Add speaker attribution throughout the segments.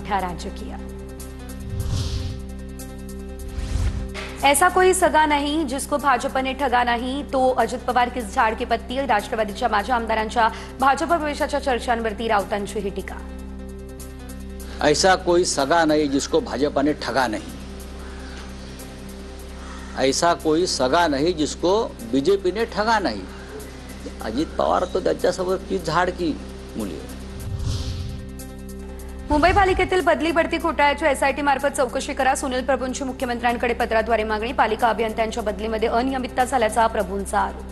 Speaker 1: मोठा राजकीय। ऐसा कोई सगा नहीं जिसको भाजपा ने ठगा नहीं, तो अजित पवार किस झाड की पत्ती। राष्ट्रवादीच्या माजी आमदारांच्या भाजप प्रवेशाच्या चर्चांवरती राऊतांची ही टीका।
Speaker 2: ऐसा कोई सगा नहीं जिसको भाजपा ने ठगा नहीं, ऐसा कोई सगा नहीं जिसको बीजेपी ने ठगा नहीं। अजित पवार तो त्याच्यासोबत की झाड की मुली।
Speaker 1: मुंबई पालिकेतील बदली बढती घोटाळ्याची एसआयटी मार्फत चौकशी करा। सुनील प्रभूंची मुख्यमंत्र्यांकडे पत्राद्वारे मागणी। पालिका अभियंत्यांच्या बदलीमध्ये अनियमितता झाल्याचा प्रभूंचा आरोप।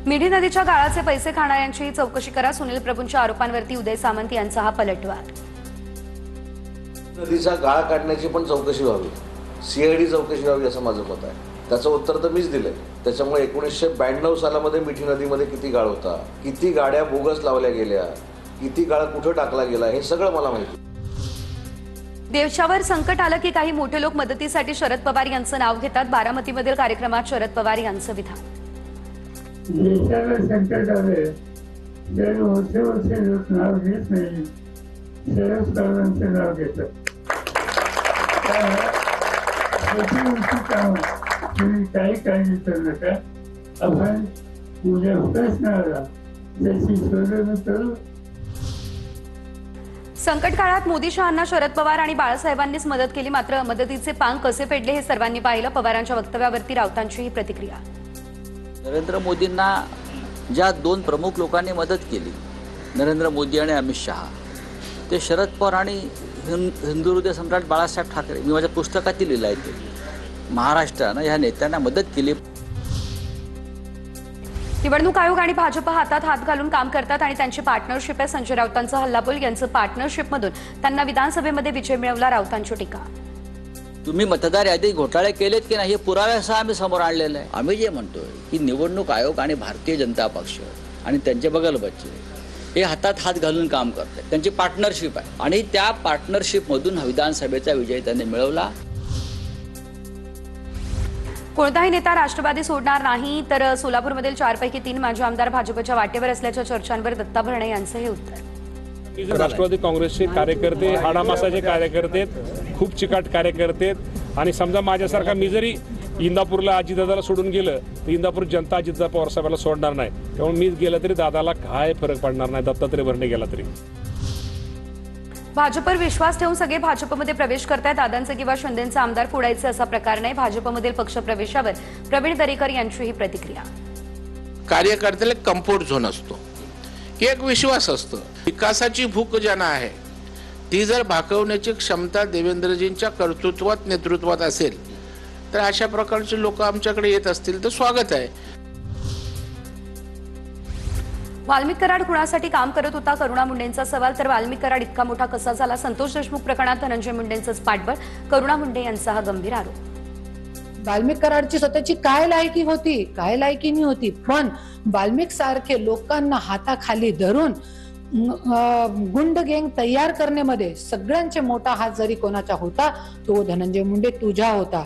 Speaker 1: मिठी नदीच्या गाळाचे पैसे खाणाऱ्यांची चौकशी करा। सुनील प्रभूंच्या आरोपांवरती उदय सामंत यांचा हा पलटवार।
Speaker 3: नदीचा गाळ काढण्याची पण चौकशी व्हावी, सीआयडी चौकशी व्हावी असं माझं मत आहे। त्याचं उत्तर तर मीच दिलंय। त्याच्यामुळे 1992 सालामध्ये मिठी नदीमध्ये किती गाळ होता, किती गाड्या बोगस लावल्या गेल्या, किती गाळ कुठे टाकला गेला, हे सगळं मला माहिती।
Speaker 1: देशावर संकट आलं की काही मोठे लोक मदतीसाठी शरद पवार यांचं नाव घेतात। बारामतीमधील कार्यक्रमात शरद पवार यांचं विधान।
Speaker 4: देशाला संकट आले तर मोठे लोक नाव घेत नाही, शरद पवारांचं नाव घेतात। तुम्ही काही काळजी करू नका, आपण उद्या प्रश्न आला त्याची सोडवणूक करू।
Speaker 1: संकट काळात मोदी शहांना शरद पवार आणि बाळासाहेबांनीच मदत केली, मात्र मदतीचे पांग कसे फेडले हे सर्वांनी पाहिलं। पवारांच्या वक्तव्यावरती राऊतांची ही प्रतिक्रिया।
Speaker 2: नरेंद्र मोदींना ज्या दोन प्रमुख लोकांनी मदत केली, नरेंद्र मोदी आणि अमित शहा, ते शरद पवार आणि हिंदू हृदय सम्राट बाळासाहेब ठाकरे। मी माझ्या पुस्तकातील लिहिलं आहे ते महाराष्ट्रानं ह्या नेत्यांना मदत केली।
Speaker 1: निवडणूक आयोग आणि भाजप हातात हात घालून काम करतात आणि त्यांची पार्टनरशिप आहे। संजय राऊतांचा हल्लाबोल। यांचं पार्टनरशिपमधून त्यांना विधानसभेमध्ये विजय मिळवला। राऊतांची टीका।
Speaker 2: तुम्ही मतदार यादीत घोटाळे केलेत की नाही हे पुराव्यासह आम्ही समोर आणलेलं आहे। आम्ही जे म्हणतोय की निवडणूक आयोग आणि भारतीय जनता पक्ष आणि त्यांचे बगलबच्चे हे हातात हात घालून काम करतात, त्यांची पार्टनरशिप आहे आणि त्या पार्टनरशिपमधून विधानसभेचा विजय त्यांनी मिळवला।
Speaker 1: कोणताही नेता राष्ट्रवादी सोडणार नाही, तर सोलापूरमधील 4 पैकी 3 माजी आमदार भाजपच्या वाटेवर असल्याच्या चर्चांवर दत्ता भरणे यांचं हे उत्तर।
Speaker 5: राष्ट्रवादी काँग्रेसचे कार्यकर्ते हाडामासाचे कार्यकर्ते, खूप चिकाट कार्यकर्ते आणि समजा माझ्यासारखा मी जरी इंदापूरला अजितदादाला सोडून गेलं तर इंदापूर जनता अजितदादा पवार साहेबांना सोडणार नाही। त्यामुळे मी गेलं तरी दादाला काय फरक पडणार नाही, दत्तात्रय भरणे गेला तरी।
Speaker 1: भाजपवर विश्वास ठेवून सगळे भाजपमध्ये प्रवेश करतायत। दादांचे किंवा शिंदेंचे आमदार फोडायचे असा प्रकार नाही। भाजपमधील पक्षप्रवेशावर प्रवीण दरेकर यांची ही प्रतिक्रिया।
Speaker 6: कार्यकर्त्याला कम्फर्ट झोन असतो, एक विश्वास असतो। विकासाची भूक ज्यांना आहे ती जर भागवण्याची क्षमता देवेंद्रजींच्या कर्तृत्वात नेतृत्वात असेल तर अशा प्रकारचे लोक आमच्याकडे येत असतील तर स्वागत आहे।
Speaker 1: वाल्मिक कराड कुणासाठी काम करत होता, करुणा मुंडेंचा सवाल। तर वाल्मिक कराड इतका मोठा कसा झाला? संतोष देशमुख प्रकरणात धनंजय मुंडेंचंच पाठबळ। करुणा मुंडे यांचा हा गंभीर आरोप।
Speaker 7: वाल्मिक कराडची स्वतःची काय लायकी होती, काय लायकी नाही होती, पण वाल्मिक सारखे लोकांना हाताखाली धरून गुंड गँग तयार करण्यामध्ये सगळ्यांचे मोठा हात जरी कोणाचा होता तो धनंजय मुंडे तुझा होता।